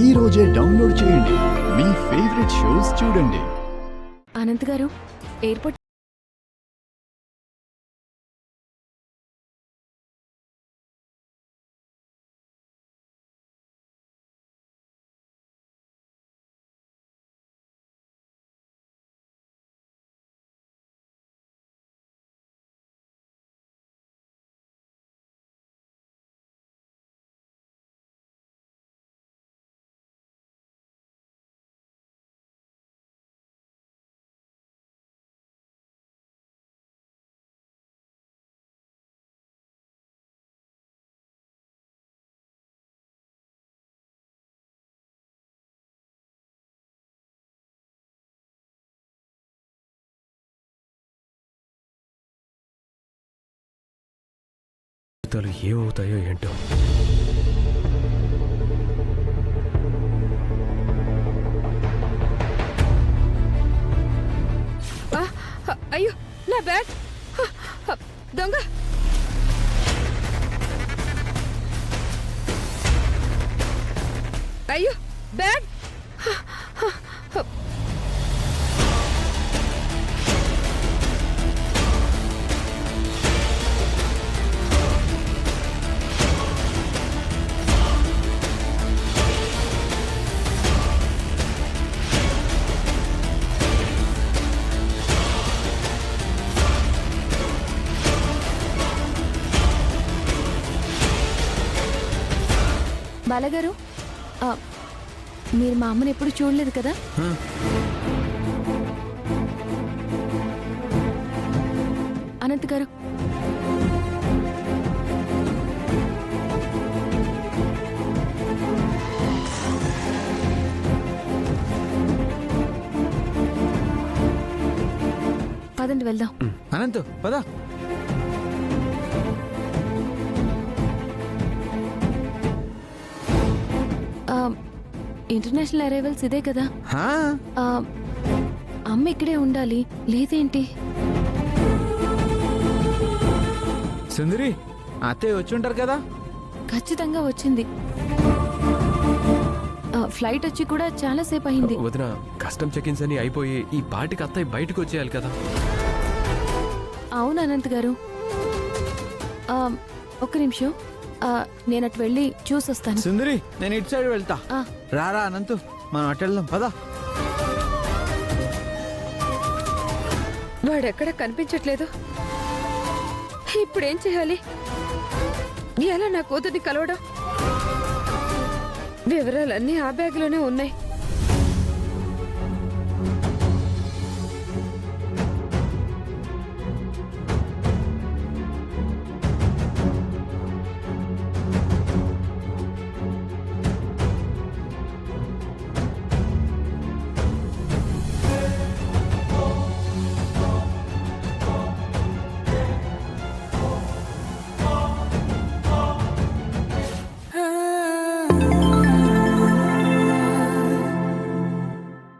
ఈ రోజే డౌన్లోడ్ చేయండి. మీ ఫేవరెట్ షోస్ చూడండి. అనంత్ గారు, ఎయిర్పోర్ట్ ఏమవుతాయో ఏంటో. అయ్యో, నా బ్యాగ్! దొంగ! అయ్యో, బ్యాగ్! బాలగారు, మీరు మా అమ్మని ఎప్పుడు చూడలేదు కదా? అనంత్ గారు, పదండి వెళ్దాం. అనంత్ పదా. ఇంటర్నేషనల్ అరైవల్స్ ఇదే కదా? అమ్మ ఇక్కడే ఉండాలి, లేదేంటి? సుందరి, అత్తయ్య వచ్చి ఉంటారు కదా? ఖచ్చితంగా వచ్చింది. ఫ్లైట్ వచ్చి కూడా చాలా సేపు అయింది. వదిన, కస్టమ్ చెకిన్స్ అని అయిపోయి ఈ పాటికి అత్తయ్య బయటకు వచ్చేయాలి కదా. అవును అనంత్ గారు, ఒక్క నిమిషం, నేను అటు వెళ్ళి చూసొస్తాను. సుందరి, నేను ఇటు సైడ్ వెళ్తా. రారా అనంత్, మనం అటు వెళ్దాం పదా. వాడెక్కడ కనిపించట్లేదు. ఇప్పుడేం చేయాలి? ఎలా నా కూతుర్ని కలవడం? వివరాలన్నీ ఆ బ్యాగ్లోనే ఉన్నాయి.